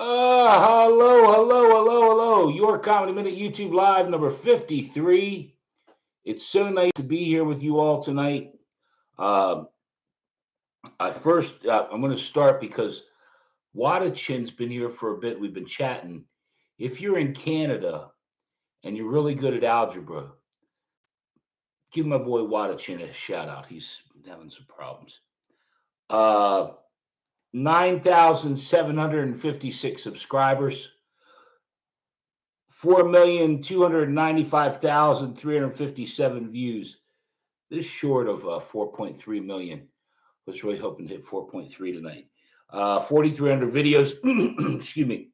Hello. Your Comedy Minute YouTube Live number 53. It's so nice to be here with you all tonight. Uh, I'm going to start because Wadachin's been here for a bit. We've been chatting. If you're in Canada and you're really good at algebra, give my boy Wadachin a shout out. He's having some problems. Uh, 9,756 subscribers. 4,295,357 views. This short of 4.3 million. Was really hoping to hit 4.3 tonight. 4,300 videos. Excuse me.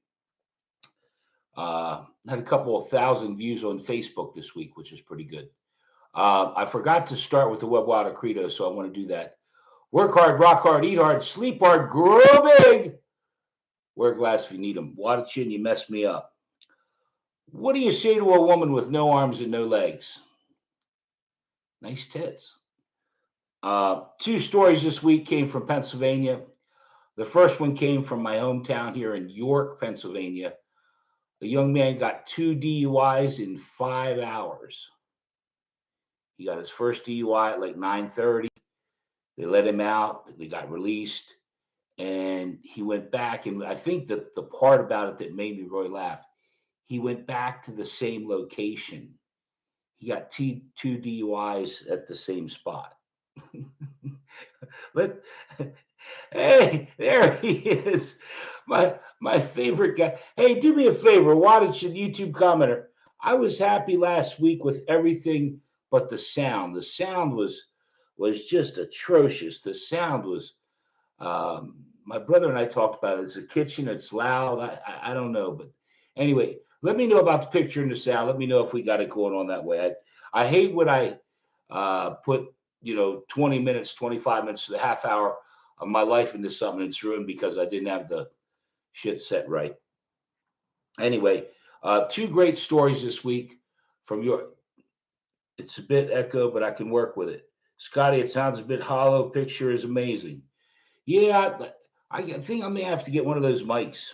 Had a couple of thousand views on Facebook this week, which is pretty good. I forgot to start with the Web Water Credo, so I want to do that. Work hard, rock hard, eat hard, sleep hard, grow big. Wear glass if you need them. Water chin, you messed me up. What do you say to a woman with no arms and no legs? Nice tits. Two stories this week came from Pennsylvania. The first one came from my hometown here in York, Pennsylvania. A young man got 2 DUIs in 5 hours. He got his first DUI at like 9:30. They let him out. They got released. And he went back. And I think that the part about it that made me really laugh, he went back to the same location. He got two DUIs at the same spot. Let Hey, there he is. My favorite guy. Hey, do me a favor, Wattage YouTube commenter. I was happy last week with everything but the sound. The sound was just atrocious. The sound was my brother and I talked about it. It's a kitchen, it's loud. I don't know, but anyway, let me know about the picture and the sound. Let me know if we got it going on that way. I hate when I put 20 minutes, 25 minutes to a half hour of my life into something and it's ruined because I didn't have the shit set right. Anyway, two great stories this week from your. It's a bit echo, but I can work with it. Scotty, it sounds a bit hollow. Picture is amazing. Yeah, I think I may have to get one of those mics.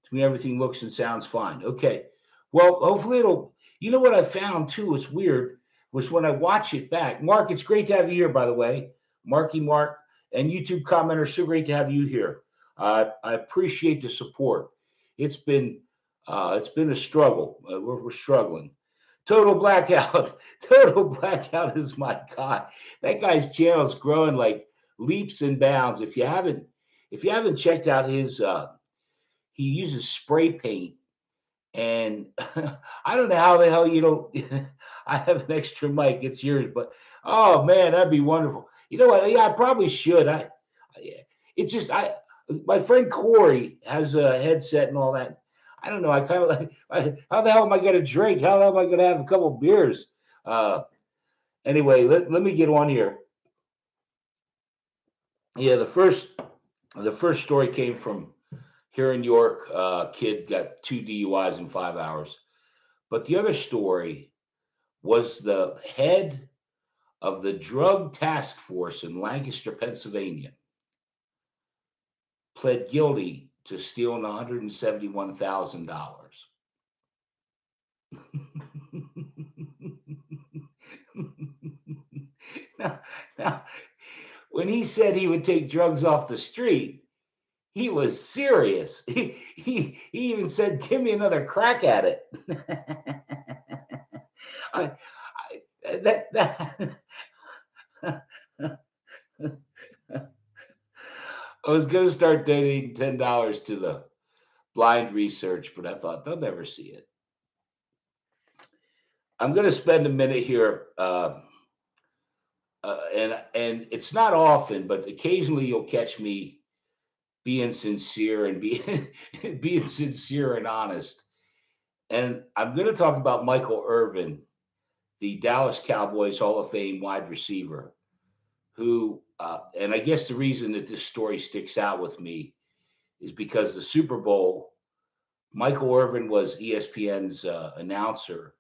To me, everything looks and sounds fine. Okay. Well, hopefully it'll. You know what I found too? It's weird. Was when I watch it back. Mark, it's great to have you here, by the way. Marky Mark and YouTube commenter, so great to have you here. I appreciate the support. It's been a struggle. We're struggling. Total blackout. Total blackout is my guy. That guy's channel is growing like leaps and bounds. If you haven't checked out his, he uses spray paint, and I don't know how the hell you don't. I have an extra mic. It's yours, but oh man, that'd be wonderful. You know what? Yeah, I probably should. It's just my friend Corey has a headset and all that. I don't know. I kind of like. How the hell am I going to drink? How the hell am I going to have a couple of beers? Uh, anyway, let me get on here. Yeah, the first story came from here in York. Kid got 2 DUIs in 5 hours. But the other story was the head of the drug task force in Lancaster, Pennsylvania, pled guilty to stealing $171,000. now, when he said he would take drugs off the street, he was serious. He even said, "Give me another crack at it." I, that I was going to start donating $10 to the blind research, but I thought they'll never see it. I'm going to spend a minute here, and it's not often, but occasionally you'll catch me being sincere and being sincere and honest. And I'm going to talk about Michael Irvin, the Dallas Cowboys Hall of Fame wide receiver, who, and I guess the reason that this story sticks out with me is because the Super Bowl, Michael Irvin was ESPN's announcer,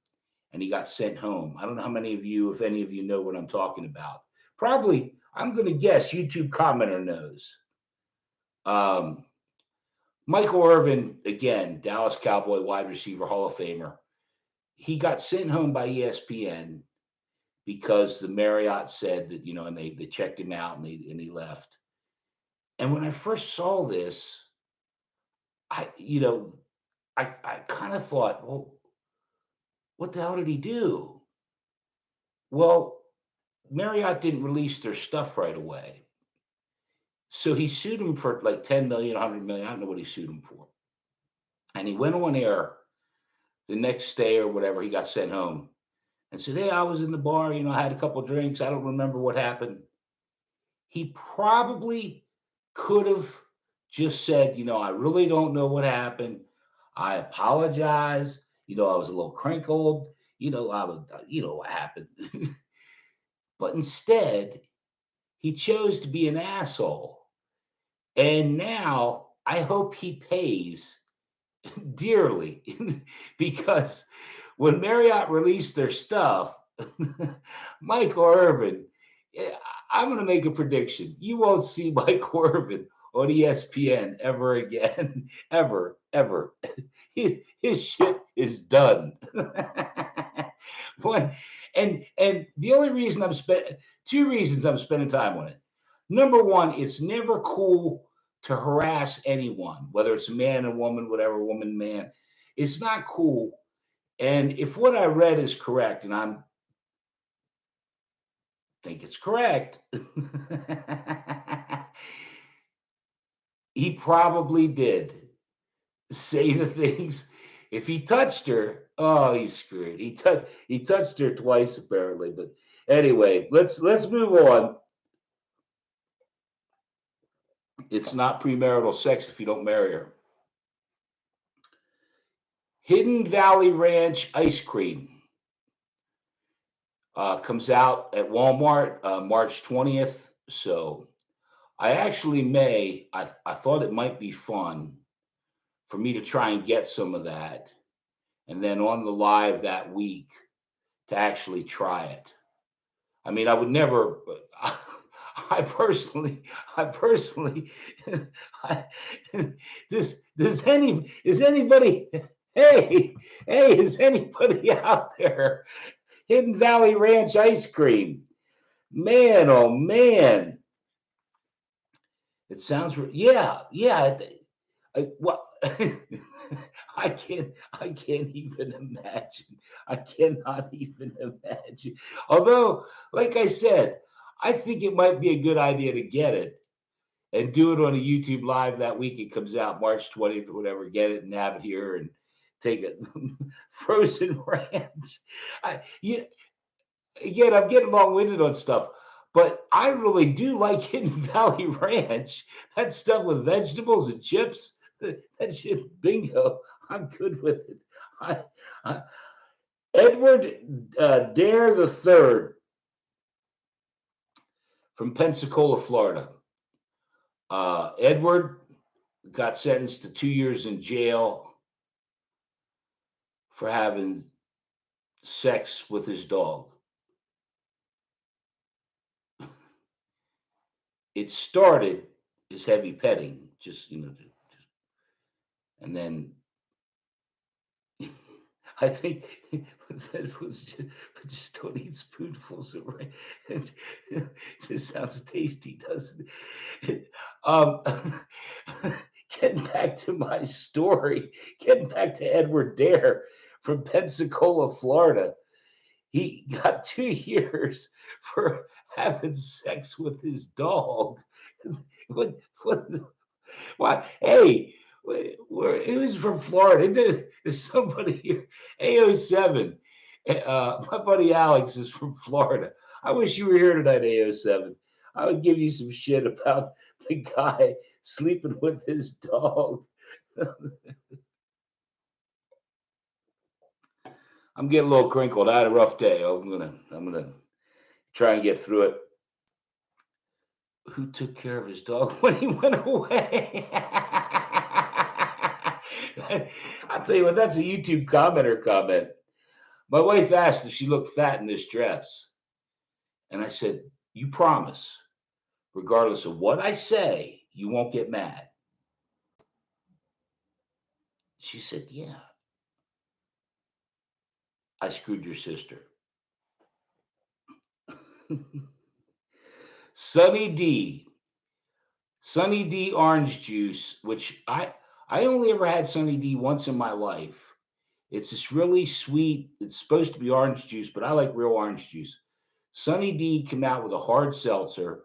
and he got sent home. I don't know how many of you, if any of you, know what I'm talking about. Probably, I'm going to guess YouTube commenter knows. Um, Michael Irvin, again, Dallas Cowboy wide receiver, Hall of Famer. He got sent home by ESPN because the Marriott said that, and they checked him out and he left. And when I first saw this, I, you know, I kind of thought, well, what the hell did he do? Well, Marriott didn't release their stuff right away. So he sued him for like 10 million, 100 million. I don't know what he sued him for. And he went on air the next day or whatever. He got sent home and said, hey, I was in the bar, I had a couple of drinks. I don't remember what happened. He probably could have just said, I really don't know what happened. I apologize. I was a little crinkled. I was, what happened. But instead, he chose to be an asshole. And now I hope he pays dearly because when Marriott released their stuff, Michael Irvin, I'm going to make a prediction. You won't see Michael Irvin on ESPN ever again, ever. His shit is done. One, and the only reason two reasons I'm spending time on it. Number one, it's never cool to harass anyone, whether it's a man, a woman, whatever, woman, man. It's not cool. And if what I read is correct, and I think it's correct, he probably did say the things. If he touched her, oh, he's screwed. He touched her twice apparently. But anyway, let's move on. It's not premarital sex if you don't marry her. Hidden Valley Ranch ice cream comes out at Walmart March 20th. So I actually I thought it might be fun for me to try and get some of that. And then on the live that week to actually try it. I mean, I would never, I personally, I, is anybody, hey, is anybody out there? Hidden Valley Ranch ice cream. Man, oh man. It sounds, yeah. Well, I can't even imagine. I cannot even imagine. Although, like I said, I think it might be a good idea to get it and do it on a YouTube live that week. It comes out March 20th or whatever. Get it and have it here and take it. Frozen ranch. Again, I'm getting long-winded on stuff, but I really do like Hidden Valley Ranch. That stuff with vegetables and chips, that shit, bingo. I'm good with it. I, Edward Dare the Third from Pensacola, Florida. Edward got sentenced to 2 years in jail for having sex with his dog. It started as heavy petting, and then I think that was just don't eat spoonfuls of rice. It just sounds tasty, doesn't it? Getting back to my story, getting back to Edward Dare from Pensacola, Florida. He got 2 years for having sex with his dog. What, what? Hey, it was from Florida. There's somebody here. AO7. My buddy Alex is from Florida. I wish you were here tonight, AO7. I would give you some shit about the guy sleeping with his dog. I'm getting a little crinkled. I had a rough day. I'm gonna try and get through it. Who took care of his dog when he went away? I'll tell you what, that's a YouTube commenter comment. My wife asked if she looked fat in this dress. And I said, you promise, regardless of what I say, you won't get mad. She said, yeah, I screwed your sister. Sunny D. Sunny D orange juice, which I only ever had Sunny D once in my life. It's this really sweet, it's supposed to be orange juice, but I like real orange juice. Sunny D came out with a hard seltzer,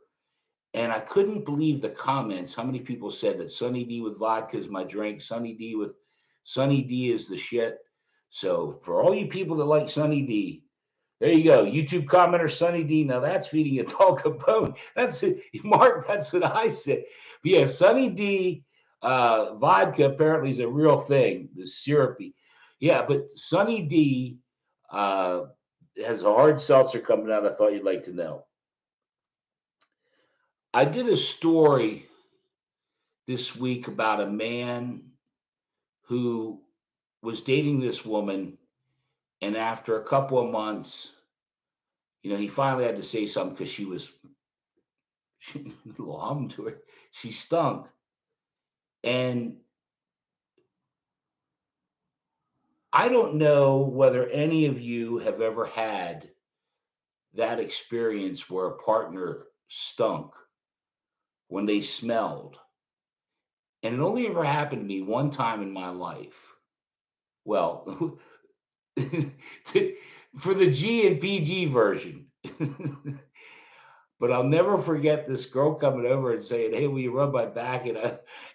and I couldn't believe the comments. How many people said that Sunny D with vodka is my drink? Sunny D is the shit. So for all you people that like Sunny D, there you go. YouTube commenter Sunny D. Now that's feeding a dog a bone. That's it. Mark, that's what I said. But yeah, Sunny D vodka apparently is a real thing. The syrupy. Yeah, but Sunny D uh, has a hard seltzer coming out. I thought you'd like to know. I did a story this week about a man who was dating this woman, and after a couple of months, he finally had to say something because she a little hum to her. She stunk. And I don't know whether any of you have ever had that experience where a partner stunk when they smelled. And it only ever happened to me one time in my life. Well, for the G and PG version. But I'll never forget this girl coming over and saying, "Hey, will you rub my back?"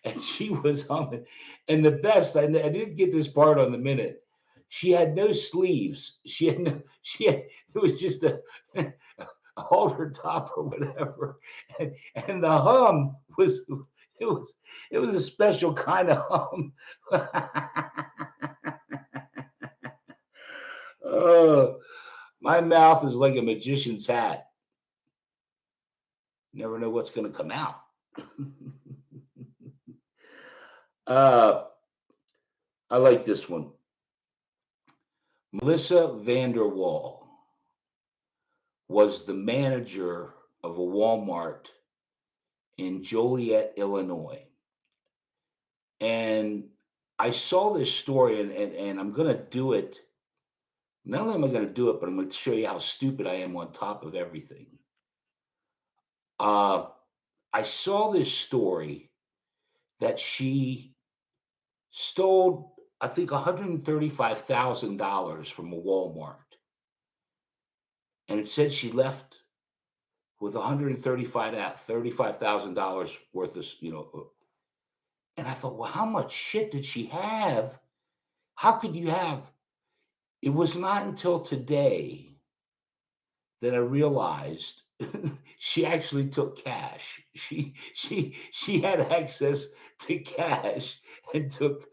And she was humming. And the best, I didn't get this part on the minute. She had no sleeves. It was just a halter top or whatever. And the hum it was, it was a special kind of hum. Oh, my mouth is like a magician's hat. You never know what's going to come out. uh, I like this one. Melissa Vanderwall was the manager of a Walmart in Joliet, Illinois. And I saw this story, and I'm going to do it. Not only am I going to do it, but I'm going to show you how stupid I am on top of everything. Uh, I saw this story that she stole, I think, $135,000 from a Walmart. And it said she left with $135,000 worth of. And I thought, well, how much shit did she have? How could you have? It was not until today that I realized she actually took cash. She had access to cash and took.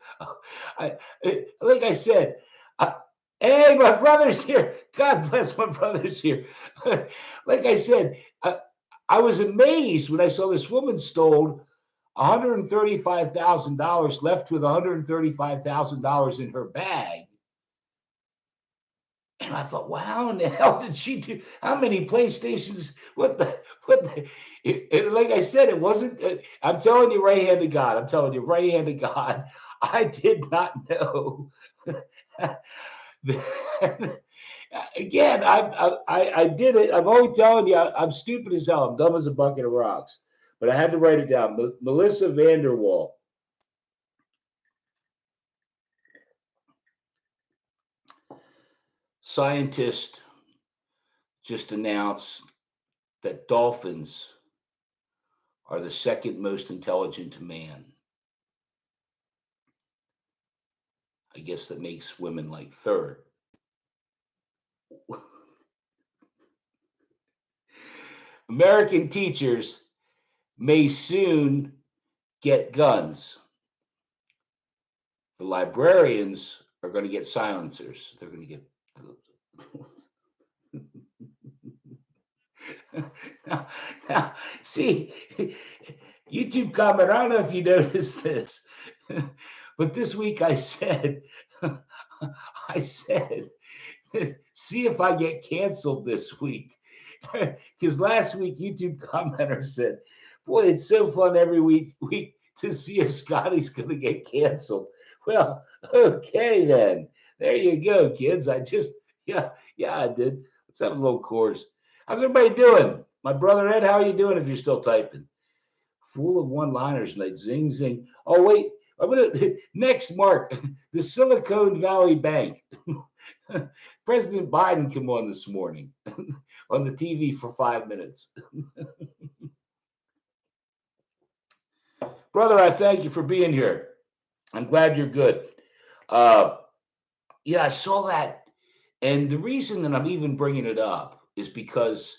I, like I said, hey, my brother's here. God bless my brother's here. Like I said, I was amazed when I saw this woman stole $135,000, left with $135,000 in her bag. And I thought, well, how in the hell did she do? How many PlayStations? Like I said, it wasn't. I'm telling you, right hand of God. I'm telling you, right hand of God. I did not know. Again, I did it. I'm only telling you, I'm stupid as hell. I'm dumb as a bucket of rocks. But I had to write it down. Melissa Vanderwall. Scientists just announced that dolphins are the second most intelligent to man. I guess that makes women like third. American teachers may soon get guns. The librarians are going to get silencers. They're going to get. now, see, YouTube comment. I don't know if you noticed this, but this week I said, see if I get canceled this week. Because last week YouTube commenter said, "Boy, it's so fun every week to see if Scotty's going to get canceled." Well, okay then. There you go, kids. Yeah, I did. Let's have a little course. How's everybody doing? My brother Ed, how are you doing if you're still typing? Full of one-liners tonight. Zing, zing. Oh, wait. I'm gonna next, Mark, the Silicon Valley Bank. President Biden came on this morning on the TV for 5 minutes. Brother, I thank you for being here. I'm glad you're good. Uh, yeah, I saw that. And the reason that I'm even bringing it up is because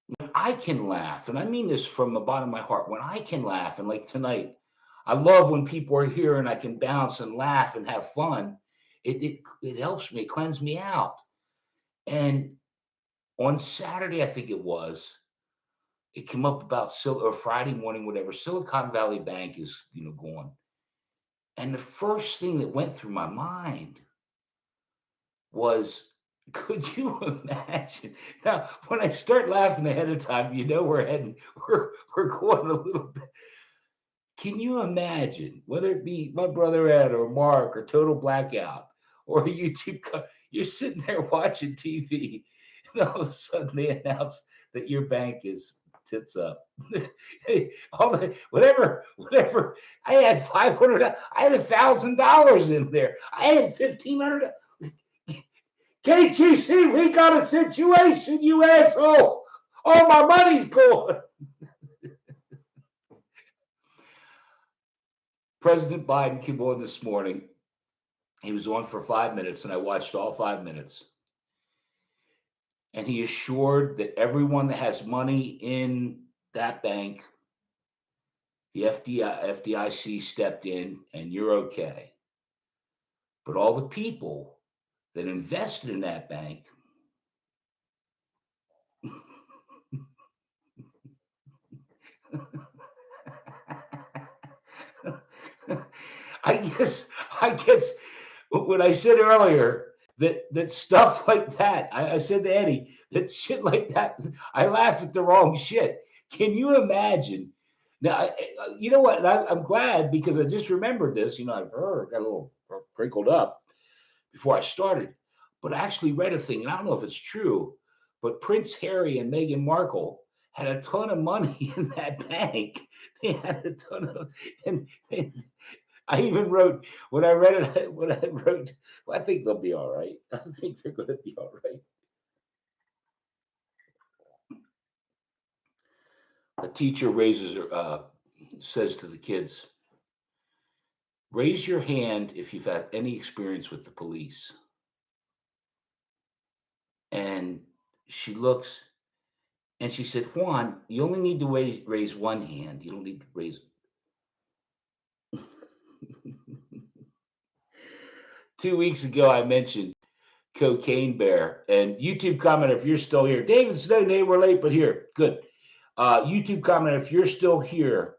when I can laugh, and I mean this from the bottom of my heart, when I can laugh, and like tonight, I love when people are here and I can bounce and laugh and have fun. It helps me, it cleanses me out. And on Saturday, I think it came up about or Friday morning, whatever. Silicon Valley Bank is gone, and the first thing that went through my mind was, could you imagine? Now, when I start laughing ahead of time, we're heading, we're going a little bit. Can you imagine, whether it be my brother Ed or Mark or Total Blackout or YouTube, you're sitting there watching TV, and all of a sudden they announce that your bank is tits up. Hey, whatever. I had 500. I had $1,000 in there. I had 1,500. Can't you see we got a situation, you asshole? All my money's gone. President Biden came on this morning. He was on for 5 minutes, and I watched all 5 minutes. And he assured that everyone that has money in that bank, the FDIC stepped in, and you're okay. But all the people that invested in that bank, I guess when I said earlier that stuff like that, I said to Eddie, that shit like that, I laugh at the wrong shit. Can you imagine? Now, you know what? I'm glad because I just remembered this. I've got a little crinkled up before I started, but I actually read a thing, and I don't know if it's true, but Prince Harry and Meghan Markle had a ton of money in that bank. They had a ton of, and I even wrote when I read it. When I wrote, well, I think they'll be all right. I think they're going to be all right. A teacher says to the kids, "Raise your hand if you've had any experience with the police." And she looks and she said, "Juan, you only need to raise one hand. You don't need to raise." 2 weeks ago, I mentioned Cocaine Bear, and YouTube comment if you're still here. David Snow, we're late, but here, good. YouTube comment if you're still here.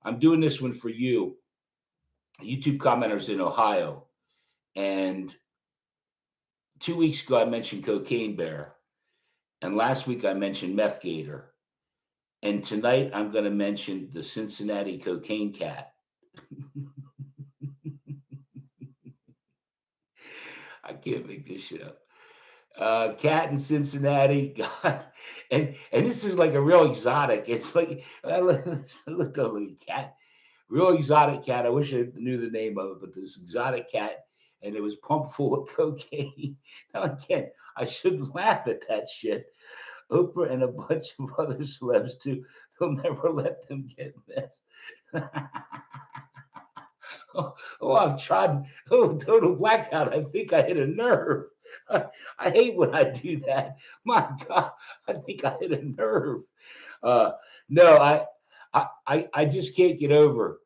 I'm doing this one for you. YouTube commenters in Ohio, and 2 weeks ago I mentioned Cocaine Bear, and last week I mentioned Meth Gator, and tonight I'm going to mention the Cincinnati Cocaine Cat. I can't make this shit up. Cat in Cincinnati, God, and this is like a real exotic. It's like I looked up like a cat, real exotic cat. I wish I knew the name of it, but this exotic cat, and it was pumped full of cocaine. Now again, I shouldn't laugh at that shit. Oprah and a bunch of other celebs too. They'll never let them get messed. Oh, I've tried. Oh, total blackout. I think I hit a nerve. I hate when I do that. My God, I think I hit a nerve. Uh, no, I just can't get over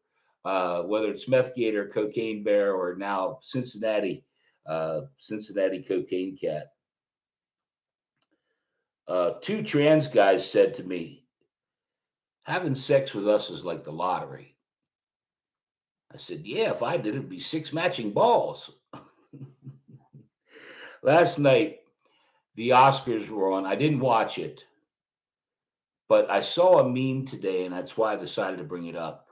whether it's Meth Gator, Cocaine Bear, or now Cincinnati Cocaine Cat. Two trans guys said to me, "Having sex with us is like the lottery." I said, "Yeah, if I did, it'd be 6 matching balls." Last night, the Oscars were on. I didn't watch it, but I saw a meme today, and that's why I decided to bring it up.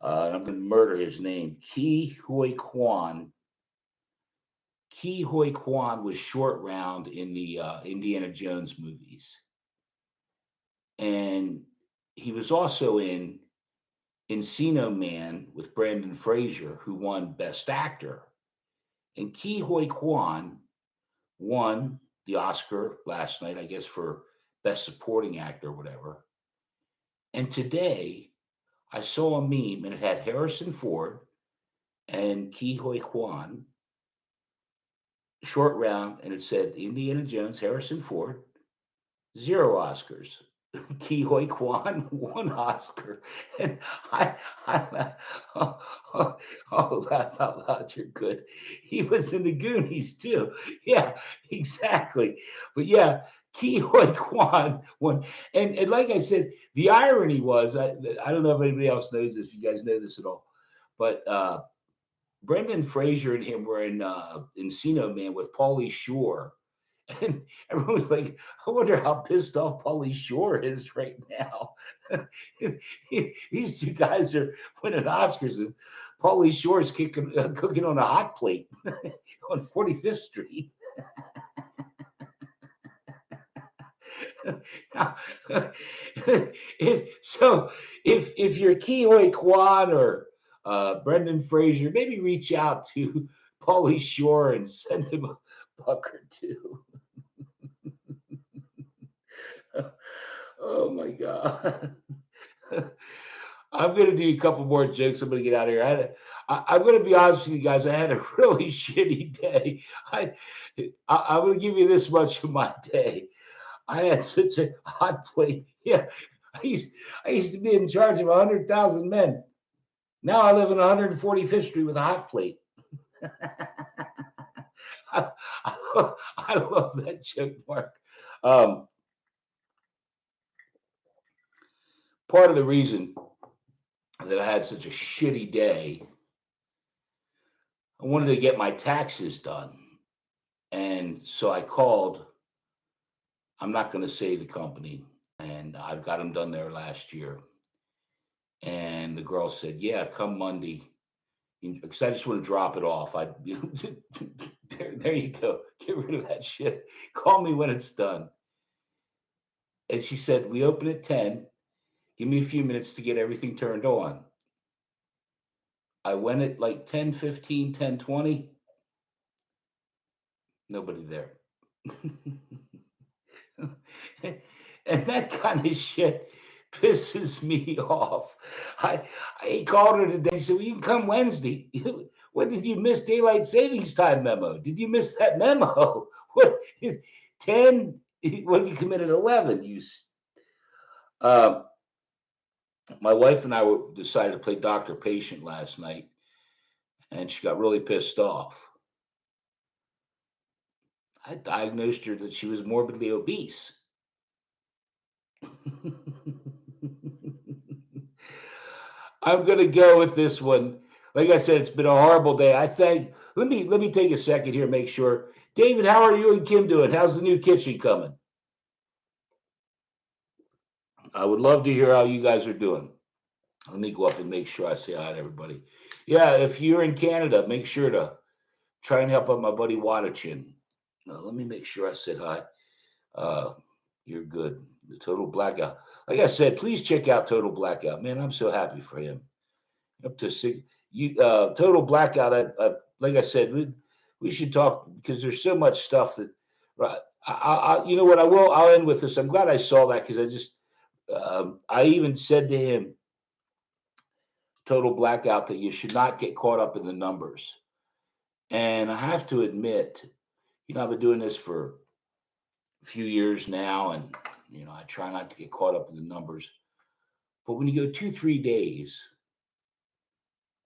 and I'm going to murder his name. Ki Hoi Kwan. Ki Hoi Kwan was short round in the Indiana Jones movies, and he was also in Encino Man with Brandon Fraser, who won Best Actor. And Ki Hoi Kwan won the Oscar last night, I guess, for Best Supporting Actor or whatever. And today I saw a meme and it had Harrison Ford and Ki Hoi Kwan, short round, and it said Indiana Jones, Harrison Ford, 0 Oscars. Ki Hoi Kwan, 1 Oscar. And I laugh out loud. You're good. He was in the Goonies too. Yeah, exactly. But yeah, Ki Hoi Kwan won. And like I said, the irony was, I don't know if anybody else knows this, if you guys know this at all, but Brendan Fraser and him were in Encino Man with Pauly Shore. And everyone was like, I wonder how pissed off Pauly Shore is right now. These two guys are winning Oscars, and Pauly Shore is cooking on a hot plate on 45th Street. Now, if you're Ki Hoi Kwan or Brendan Fraser, maybe reach out to Pauly Shore and send him a buck or two. Oh my God. I'm going to do a couple more jokes. I'm going to get out of here. I'm going to be honest with you guys. I had a really shitty day. I'm going to give you this much of my day. I had such a hot plate. Yeah, I used to be in charge of 100,000 men. Now I live in 145th Street with a hot plate. I love that joke, Mark. Um, Part of the reason that I had such a shitty day, I wanted to get my taxes done. And so I called, I'm not going to say the company, and I've got them done there last year. And the girl said, yeah, come Monday. Because I just want to drop it off. There you go. Get rid of that shit. Call me when it's done. And she said, we open at 10. Give me a few minutes to get everything turned on. I went at like 10:15, 10:20. Nobody there. And that kind of shit pisses me off. I called her today. Said, well, you can come Wednesday. What did you miss daylight savings time memo? Did you miss that memo? What 10? When you come in at 11? Uh, my wife and I decided to play doctor patient last night, and she got really pissed off. I diagnosed her that she was morbidly obese. I'm gonna go with this one. Like I said, it's been a horrible day. I think let me take a second here, make sure. David, how are you and Kim doing? How's the new kitchen coming? I would love to hear how you guys are doing. Let me go up and make sure I say hi to everybody. Yeah, if you're in Canada, make sure to try and help out my buddy Watachin. Let me make sure I said hi. Uh, you're good. The Total Blackout. Like I said, please check out Total Blackout. Man, I'm so happy for him. Up to six. Total Blackout. Like I said, we should talk because there's so much stuff that. Right. You know what? I'll end with this. I'm glad I saw that because I even said to him, Total Blackout, that you should not get caught up in the numbers. And I have to admit, I've been doing this for a few years now, and I try not to get caught up in the numbers. But when you go 2, 3 days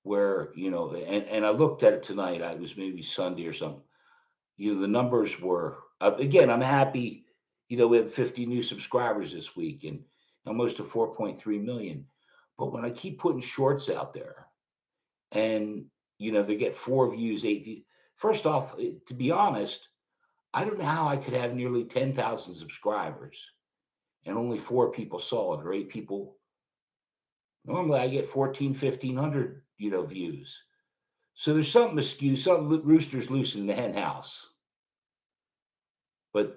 where and I looked at it tonight, I was maybe Sunday or something. The numbers were again. I'm happy. We have 50 new subscribers this week and almost to 4.3 million. But when I keep putting shorts out there, and they get 4 views, 8 views. First off, to be honest, I don't know how I could have nearly 10,000 subscribers and only 4 people saw it or 8 people Normally I get 14, 1500, views. So there's something askew, something rooster's loose in the hen house. But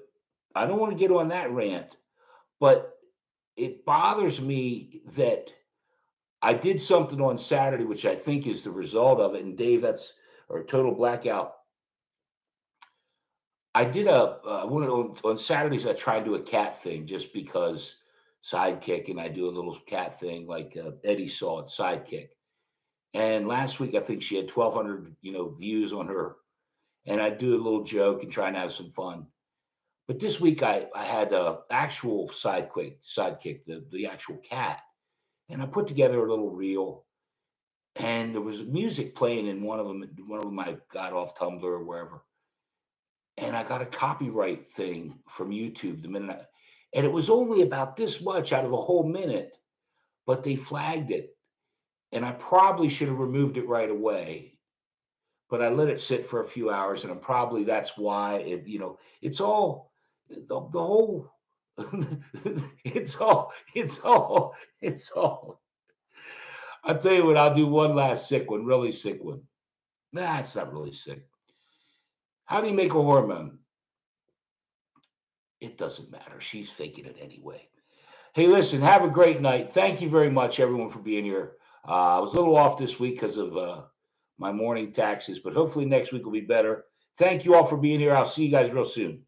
I don't want to get on that rant. But it bothers me that I did something on Saturday, which I think is the result of it. And Dave, that's or total blackout. I did one on Saturdays. I try to do a cat thing just because sidekick, and I do a little cat thing like Eddie saw at sidekick. And last week, I think she had 1,200, views on her. And I do a little joke and try and have some fun. But this week, I had a actual sidekick, the actual cat, and I put together a little reel. And there was music playing in one of them. One of them I got off Tumblr or wherever, and I got a copyright thing from YouTube the minute and it was only about this much out of a whole minute, but they flagged it. And I probably should have removed it right away, but I let it sit for a few hours, and that's why it's all the whole it's all. I'll tell you what, I'll do one last sick one, really sick one. Nah, it's not really sick. How do you make a hormone? It doesn't matter. She's faking it anyway. Hey, listen, have a great night. Thank you very much, everyone, for being here. I was a little off this week because of my morning taxes, but hopefully next week will be better. Thank you all for being here. I'll see you guys real soon.